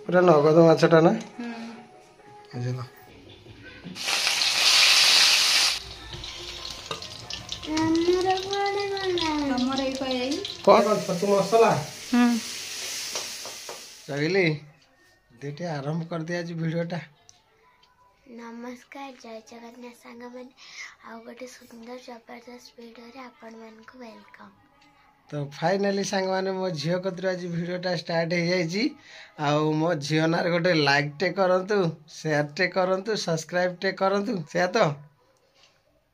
पूरा नगद माछटा ना बुझल कौन छतु मसला जगिली देटे आरंभ कर दिया आज वीडियोटा। नमस्कार जय जगन्नाथ सांग मैंने आउ गोटे सुंदर जबरदस्त वीडियो रे आपण मन को वेलकम। तो फाइनाली सांग माने मो झियो कतरा आज वीडियोटा स्टार्ट हो जाइए आउ मो झियो नार गोटे लाइक टे करंतु शेयर टे करंतु सब्सक्राइब टे करंतु से तो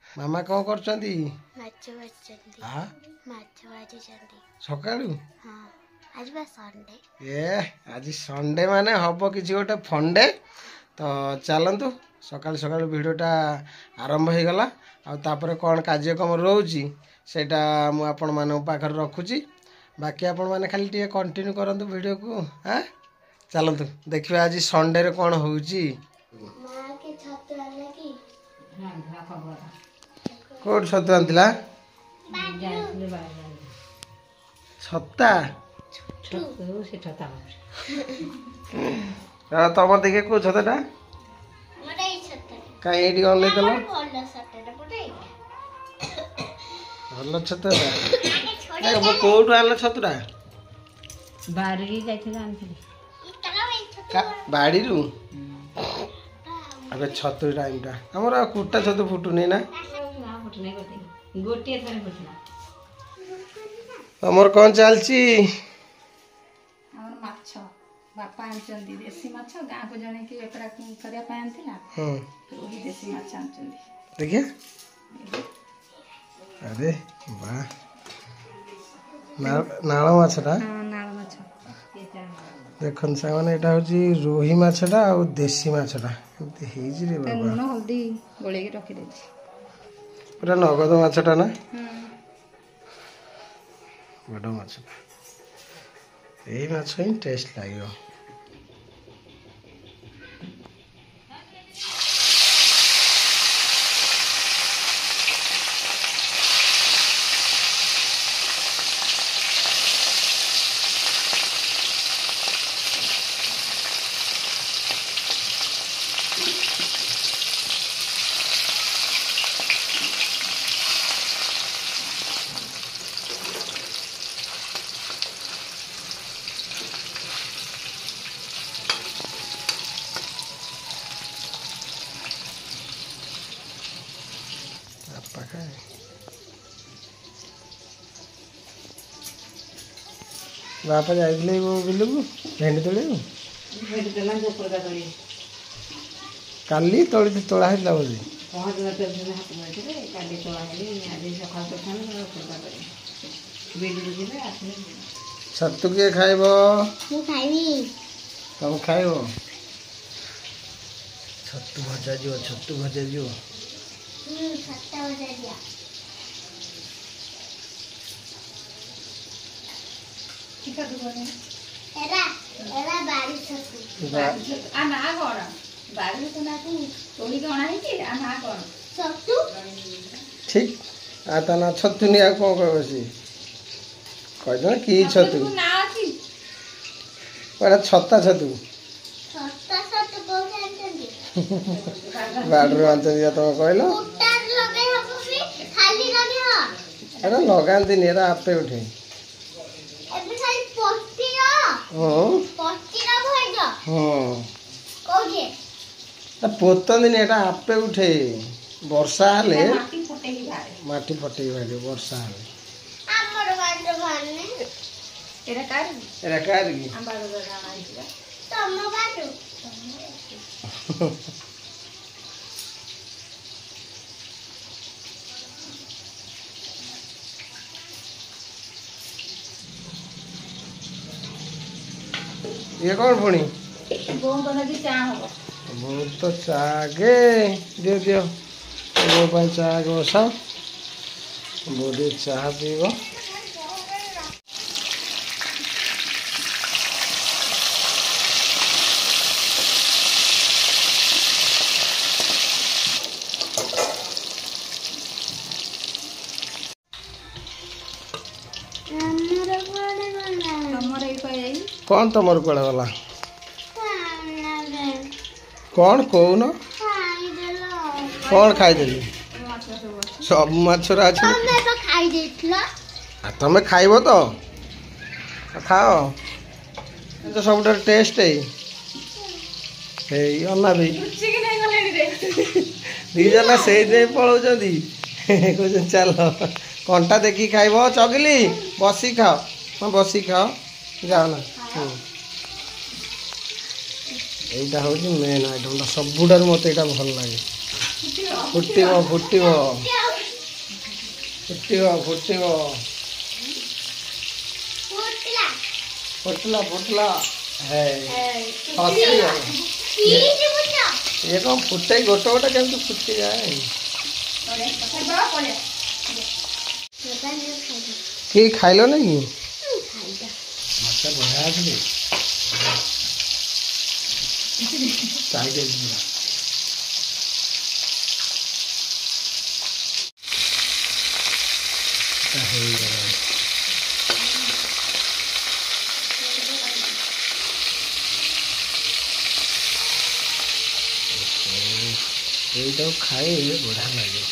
मामा कौन करचंदी माछ बचंदी हां माछ भाजी चंदी सकाळू हां आज बा संडे ए आज संडे माने हबो किछि गोटे फंडे तो चलतु सकाल सकाल वीडियोटा आरंभ हो गला आ तापर कौन कार्यक्रम रोची सेटा मु आपण मानक पाखर रखुची बाकी आपण माने खाली टिके कंटिन्यू करंतु वीडियो को हां चलतु देखिबा आज संडे रे कोन होउची मां के छतु आले की हां खबर कोड छतु आंतिला छत्ता छतु से छता तम देखे को छताटा मोरे छतु काई एडी ऑन ले तलो भलो छतुटा पुटे भलो छताटा ए वो कोड आला छतुरा बारी की जाइथे जानथि बाड़ी रु अबे छतु टाइमटा हमरा कुटा छतु फुटुनी ना ना फुटने गोटे गोटे थरे फुटना हमर कोन चलची हमर माछ बापा आनचंदी देसी माछ गां को जने की एकरा करिया पाए आनथिला ओही देसी माछ आनचंदी देखिए अरे वाह नाଳ ମାଛଟା नाळ माछ देखन सामाने एटा होची रोही माछटा आ देसी माछटा एते हेजी रे बाबा लूण हल्दी गोळे के रखि देछि पूरा नगद माछटा ना बड़ माछ एई माछ ही टेस्ट लागियो बापा जाइले वो बिलु भेंड तोले भेट देला जो पुरगा तोली काली तोली तोला हिला बोली पहुंच गए तो दिन हाथ में थे काली तोला हेली आज सकाल तो खाने ना पुरगा तोली बिलु दिले आसने छतु के खाइबो मु खाइबी तुम खाइबो छतु भजा जो छतु भजा जो छत्ता बजा दिया ठीक है दुगने एरा एरा बाड़ी छतु आ ना कोन बाड़ी तो ना तू तोली के अणा है आ ना कोन छतु ठीक आ तना छतु निया को कहबसी कहजो की छतु ना अछि ओरा छत्ता छतु छत्ता छतु को जानतंदी बाडरो आंत दिया तो कहलो उटार लगे हबो कि खाली लगे ह अरे लगांती नेरा आपे उठे एबे खाली पट्टीरा पट्टीरा भइजा कोजे ता पोतन दिन एटा आपे उठे वर्षा हले माटी फटे बारे वर्षा हले हमर बाडरो भाने एरा कार की हम बाडरो गाना आइला तम बाडरो ये कौन पुणी बोम बना दी चा हो बहुत तो चागे दियो दियो वो पाई चाग बसा बोडी चाह पीबो हमर ए पाई कौन तुम कड़े गला कौन कौन कौन खाईदेली सब माछरा तुम खाइब तो खाओ तो सब टेस्ट है अना भी दीजना से पलाऊँ कह चल कंटा देखी खाइब चगली बसी खाओ हाँ बसी खाओ जाओ ना এইটা হচ্ছে মেন আইটেমটা সবুঠার মতো এটা ভাল লাগে ফুটিব ফুটিব ফুটিব ফুটিব ফুটলা ফুটলা হ্যাঁ ये कौन फुटे गोटे गोटे केमती फुटी जाए कि खाइल नहीं बढ़िया এইটাও খাইলে বঢ়িয়া লাগে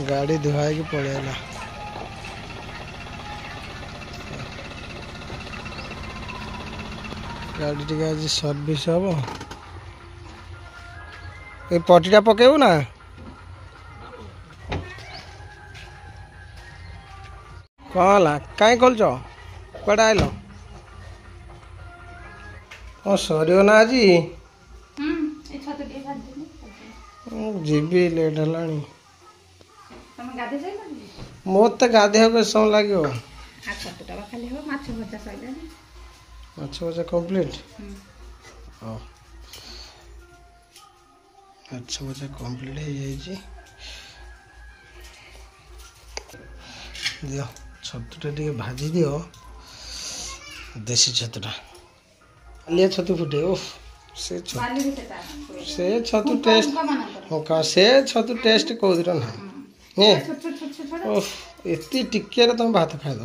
গাড়ি ধুয়াইକି ପଳେଇଲା ଗାଡ଼ି ଟିକେ ଆଜି ସର୍ଭିସ୍ ହବ ଏ ପଟିଟା ପକେଇବୁ ନା କ'ଣ ହେଲା କାହିଁ ଖୋଲୁଛ କୁଆଡ଼େ ଆଇଲ କ'ଣ ସରିବ ନା ଆଜି ଯିବି ଲେଟ୍ ହେଲାଣି ମୋତେ ଗାଧୋଇବାକୁ କେତେ ସମୟ ଲାଗିବ ମାଛ ଭଜା କମ୍ପ୍ଲିଟ୍ ହଁ ମାଛ ଭଜା କମ୍ପ୍ଲିଟ୍ ହେଇଯାଇଛି ଦିଅ ଛତୁଟା ଟିକେ ଭାଜି ଦିଅ ଦେଶୀ ଛତୁଟା କାଲିଆ ଛତୁ ଫୁଟେ ଓଃ से छतु टेस्ट से छतु टेस्ट कौदिर ना एति टिके तुम भात खाइद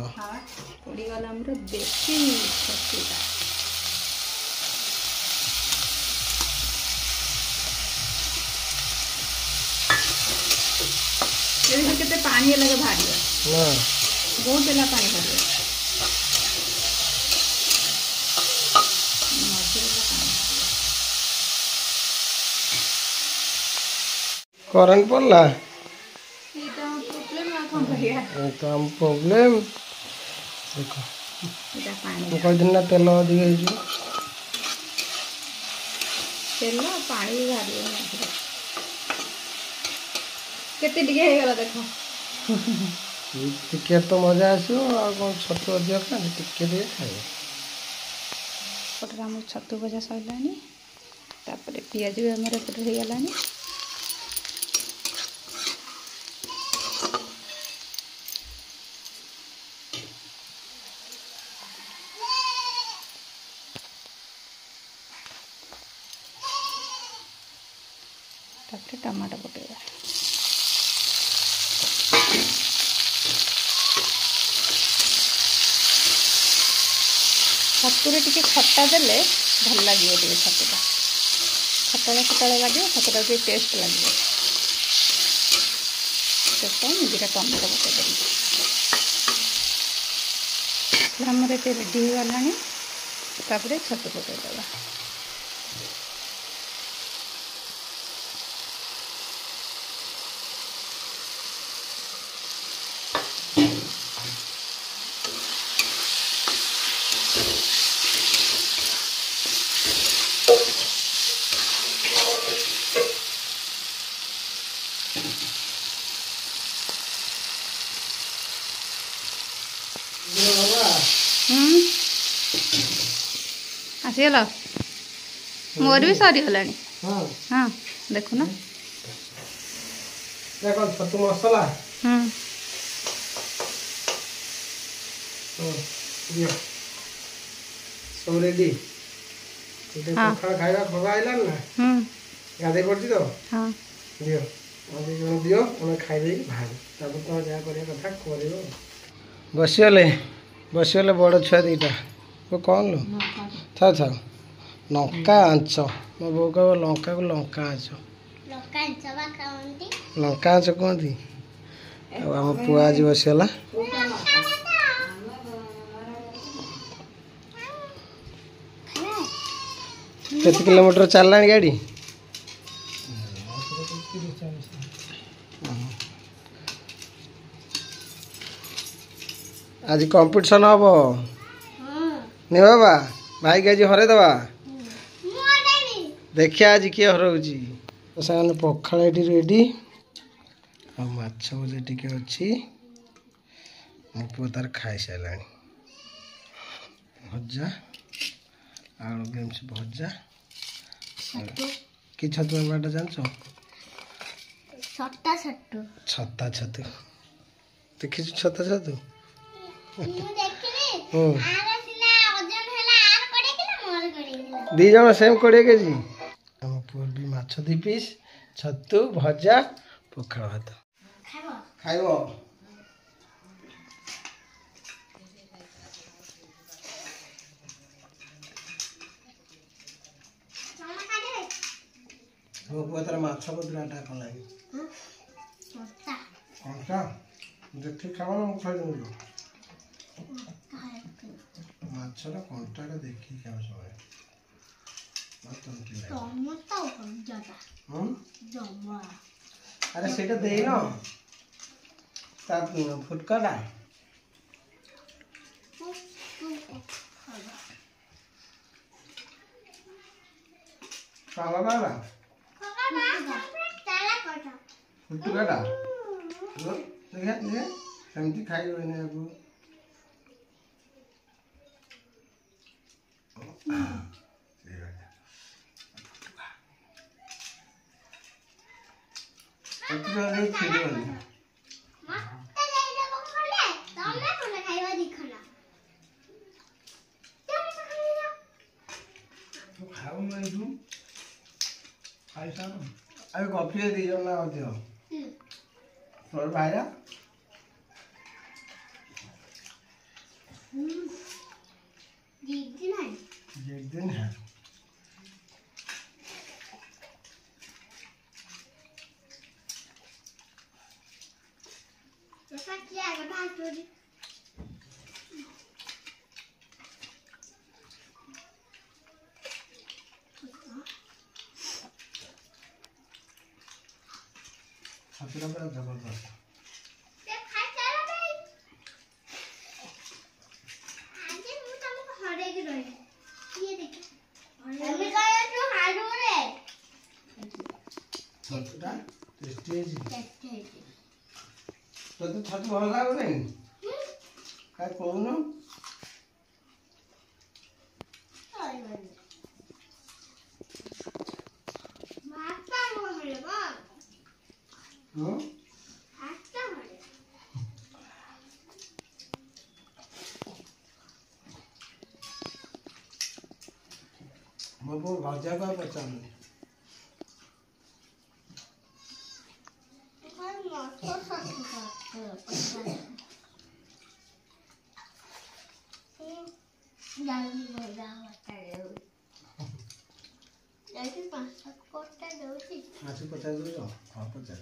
केते पानी लगे भारी ना बहुत देला पानी भारी करंट पड़ला प्रॉब्लम देखो कई दिन ना तेल अधिक तेल पानी केते टिके हे गला देखो टिके तो मजा आसो आ कोन छतु अधिक खा टिके दे खाए पटरा हम छतु भजा सइलानी तापरे पियाज भी हमर पट हे गलानी तापरे टमाटो पकेबा छतुरे टिके खट्टा देले भल लगे टे छतुटा खट्टा लगे छतुटा टे टेस्ट लगे दुटा टमाटो पकेदेवी हमर ये रेडी हो गलानी तापरे छतु पकेदेवा आसीगला मोर भी सरी गलानी हाँ देखो ना देखो छतु मसला सब रेडी खाଇବା ଖବା ଆଇଲାନି ନା ଗାଧେଇ ପଡିଛି ତ ଦିଅ ଆଜି ଜଣ ଦିଅ ଆମେ ଖାଇଦେଇ ବାହାରୁ ତାପରେ ତମେ ଯାହା କରିବା କଥା କରିବ ବସିଗଲେ ବଡ଼ ଛୁଆ ଦୁଇଟା କ'ଣ ଥାଉ ଥାଉ ଲଙ୍କା ଆଞ୍ଚ ମୋ ବୋଉ କହିବ ଲଙ୍କାକୁ ଲଙ୍କା ଆଞ୍ଚ ଲଙ୍କା ଆଞ୍ଚ କୁହନ୍ତି। ଆଉ ଆମ ପୁଅ ଆଜି ବସିଗଲା। କେତେ କିଲୋମିଟର ଚାଲିଲାଣି ଗାଡ଼ି? आज कंपटीशन हम नहीं बाबा भाई के आज हरईदवा देखिया आज किए हरौची सामने पखाड़ ये रेडी आ माछ भजा टी अच्छी मो पु तार खाई सारा भजा आलू बीन्स भजा कि छतु बाटा जान छता छतु देखी छता छतु दी जन सेम 20 केजी आम पुआ भी माछ 2 पीस छतु भजा पखाड़ भात खाइब मो पुआ तार माछ पतराटा कौन लगे कंटा देखी खावा ना खाई दूँ माछर कंटाटा देखी खाओ सब अरे सेटा दे न फुटकाटा काला काला फुटकाटा सेमती खाई अरे कॉफी दी ना तोर भाईरा एक दिन है जबरदस्त तो छत भल लगे नहीं क्या कहून मो पु भजा को पचार पचार हाँ पचार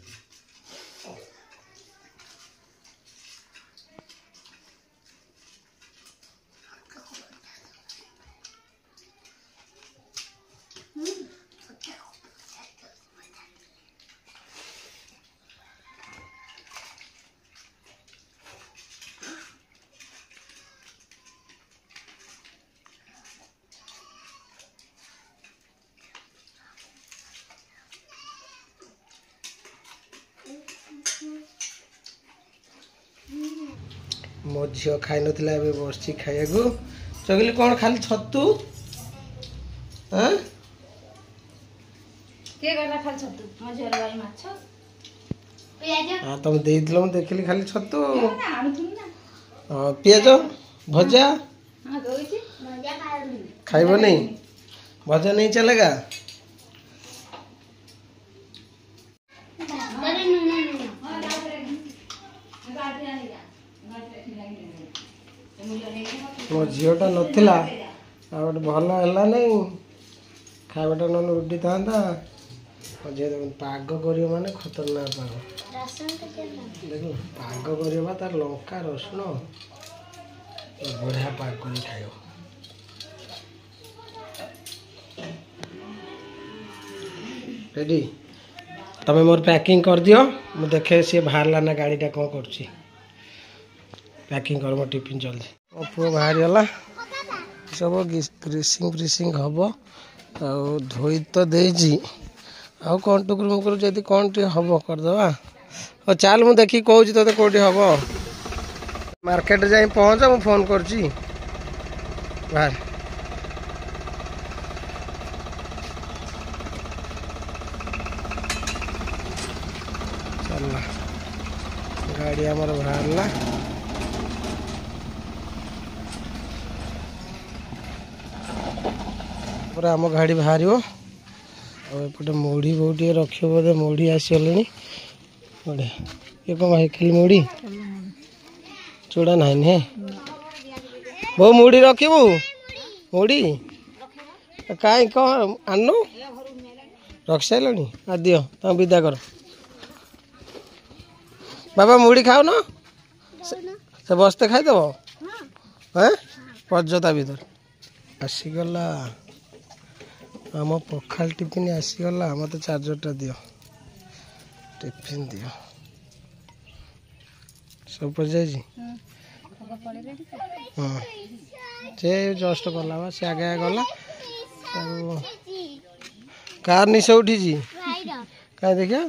मो झील खाई ना बस खाया चगली कौन खाली छतु हाँ तुम दे देखली खाली छतु पियाज भजा खाइब नहीं भजा नहीं चलेगा मो झीलटा नाला गोटे भल है नहीं खाइबाटा नन उड्डी था जे पाग कर माने खतरनाक पाग देख पाग कर तार लंका रसुण बढ़िया पाग कर खाइब रेडी तमें मोर पैकिंग कर दियो मु देखे सी बाहरला ना गाड़ीटा कौन कर पैकिंग कर मो टिफिन जल्दी मो पुओ बाहर गला सब ग्रीसिंग फ्रीसिंग हम धोई तो देजी आउ कौन टुकुर मुकुर जदि कौन टी हम करदे चल मु देखी कहूँ ते कौटी हम मार्केट जाई पहुँच मु फोन करची बाहर चलला गाड़ी आमर बाहरला पूरा आम गाड़ी बाहर एपटे मुढ़ी बहुत रख बोधे मुढ़ी आसगले बढ़िया ये कौन भाई खाली मुढ़ी चूड़ा ना हे बहु मुढ़ी रखबू मुढ़ी कहीं कौन आनु रख सारे आ दियो तुम विदा कर बाबा मुढ़ी खाओ ना से बसते खाईदेव हाँ पजता भर आसीगला आम पखाल टिफिन आसीगला मत चार्जरटा दियो टिफिन दियो सब पर जाइए हाँ से जस्ट गला से आगे गला कार निश उठी कहीं देखिया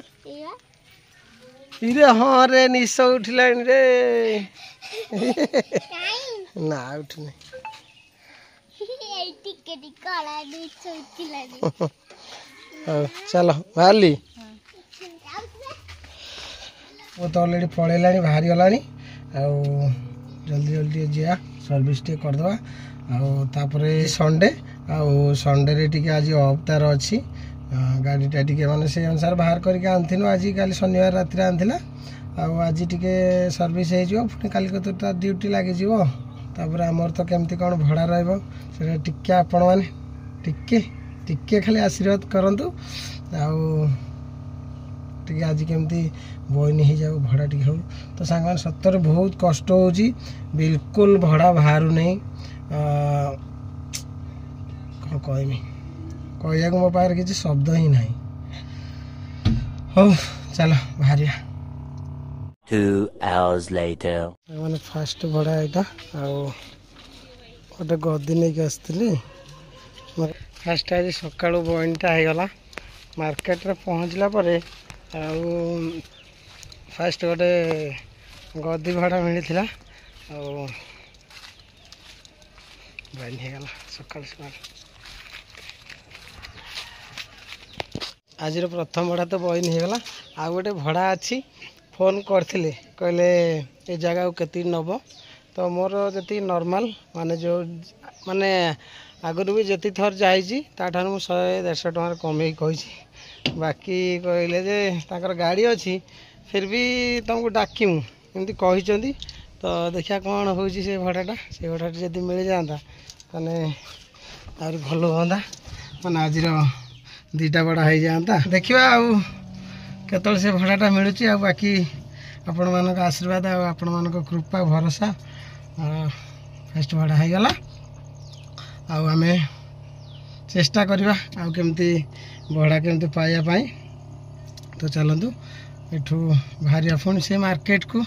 इरे हाँ रे निश उठिला रे ना उठनी चलो बाहरली वो तो अलरेडी पलैला बाहरी गला जल्दी जल्दी जा सर्विस टे करदे आउे संडे संडे टे आज अफ तार अच्छी गाड़ीटा टे माने से अनुसार बाहर करके आनथिनु आज काली शनिवार राति आनथिला आज टे सर्विस हो पुणी काली तो ड्यूटी लगे तापर आमर तो केमती कौन भड़ा रे आपण मैंने टिके खाली आशीर्वाद करंतु टे आज केमती बइन हो जाऊ भड़ा टी हो तो सांग सतर बहुत कष्ट हो बिल्कुल भड़ा बाहर नहीं कौन कहमी कह मो पाखे किसी शब्द ही ना हो चलो बाहर 2 hours later मैंने फास्ट भड़ा यहाँ गोटे गदी नहीं आसती फास्ट आज सका बइनटा होगला मार्केट रे पहुँचला फास्ट गोटे गदी भड़ा मिलता बइन होगला सका सका आज प्रथम भड़ा तो बइन होगला आ गोटे भड़ा अच्छी फोन करते कहले ये जगह को केती नब तो मोर जी नॉर्मल माने जो माने आगुरी भी जी थर जाइए ताठार मुझे 150 टकर कमे कही बाकी कहले जे ताकर गाड़ी अच्छी फिर भी तुमको डाकिमु एमती कहते तो देखा कौन हो भड़ाटा से भड़ाटा जब मिल जाता मैंने आहुरी भल हाँ मैंने आज दीटा भड़ा हो जाता देखा केतल से भड़ाटा मिलूँ आ बाकी आपण मान आशीर्वाद आपण मान कृपा भरोसा फास्ट भड़ा होगला आम चेष्टा करवा आमती भड़ा केमती पाइबापी तो चलतु एठू बाहर पुणी से मार्केट को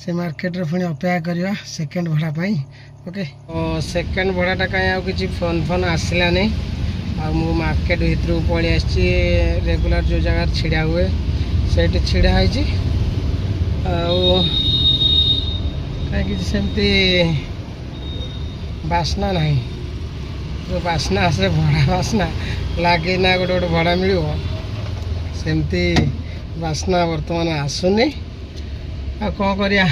से मार्केट रे पुणी अपेक्षा करवा सेकेंड भड़ा पाई ओके सेकेंड भड़ाटा कहीं आउ कि फोन फोन आसला नहीं आ मार्केट भीतर पलि आसी रेगुलर जो जगह छिड़ा हुए से छिड़ा है कहीं सेमती बास्ना नहीं जो बास्ना आसे भड़ा बास्ना लगे ना गोटे गोटे भड़ा मिल सेमती बास्ना बर्तमान आसुनी आ कौन करिया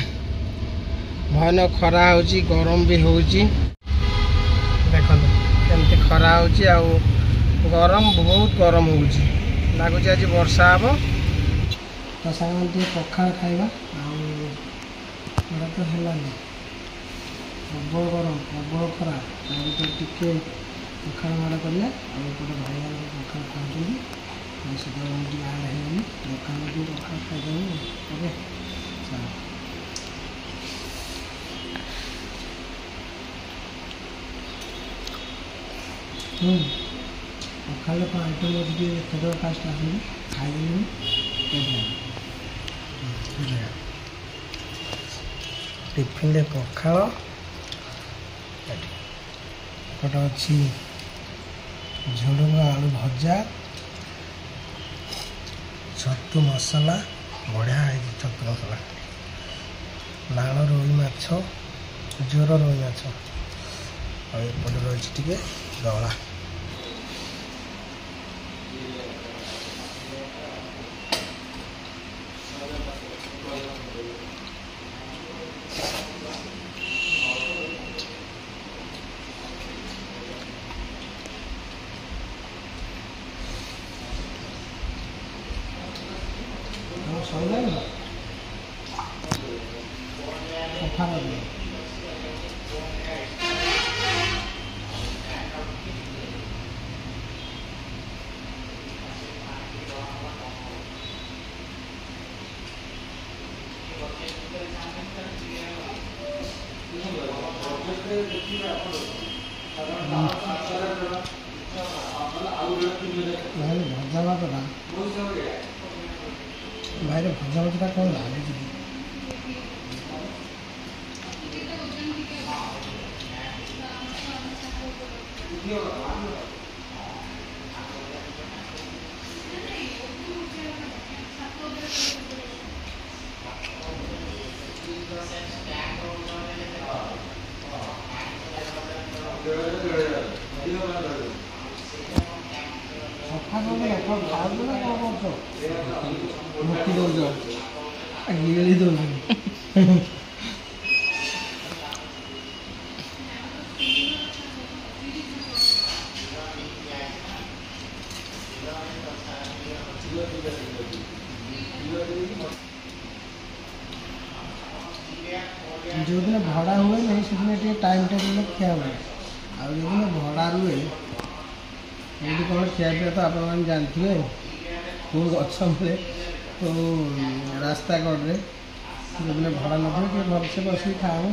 भयान खरा हो गरम भी हो देखो केमती खरा हो गरम बहुत गरम हो लगुच आज वर्षा हम तो सामान पखाड़ खाइबा तो है प्रबल गरम प्रबल खरा टे ପଖାଳ ମାଡ଼ କରିବା ଆଉ ଏପଟେ ଭାଇ ପଖାଳ ଖାଉଛନ୍ତି ସେତେବେଳେ ମୁଁ ଟିକେ ଆଡ଼ ହେଇଗଲି ଦୋକାନ ଟିକେ ପଖାଳ ଖାଇଦେବୁ ଓକେ ଚାଲ ପଖାଳ କ'ଣ ଆଇଟମ୍ ଅଛି ଟିକେ ଦେଖେଇଦେବ ଫାଷ୍ଟ ଆସିକି ଖାଇଦେବି ଟିଫିନରେ ପଖାଳ ଗୋଟେ ଅଛି ଝୁଡ଼ଙ୍ଗ ଆଳୁ ଭଜା ଛତୁ ମସଲା ବଢ଼ିଆ ହେଇଛି ଛତୁ ମସଲା ନାଳ ରୋହି ମାଛ ଜୋର ରୋହି ମାଛ ଆଉ ଏପଟେ ରହିଛି ଟିକେ ଦଳା ସରିଲାଣି ସଫା କରିଦେବ ଭଜା ଭାତଟା ଭାଇରେ ଭଜା ଭାତଟା କ'ଣ ଲାଗୁଛି ସଫା କରିଦେଲେ କ'ଣ ଖାଉଛୁ ନା କ'ଣ କରୁଛ ମୁକ୍ତି ଦେଉଛ ଗିଳି ଦେଉଛୁ ଯେଉଁଦିନ ଭଡ଼ା ହୁଏ ନାହିଁ ସେଦିନ ଟିକେ ଟାଇମ୍ ଟେବୁଲ୍ରେ ଖିଆ ହୁଏ ଆଉ ଯେଉଁଦିନ ଭଡ଼ା ରୁହେ ଏଇଠି କ'ଣ ଖିଆ ପିଆ ତ ଆପଣମାନେ ଜାଣିଥିବେ କେଉଁ ଗଛ ମୂଳେ କେଉଁ ରାସ୍ତା କଡ଼ରେ ଯେଉଁଦିନ ଭଡ଼ା ନଥିବ ଟିକେ ଭଲସେ ବସିକି ଖାଉ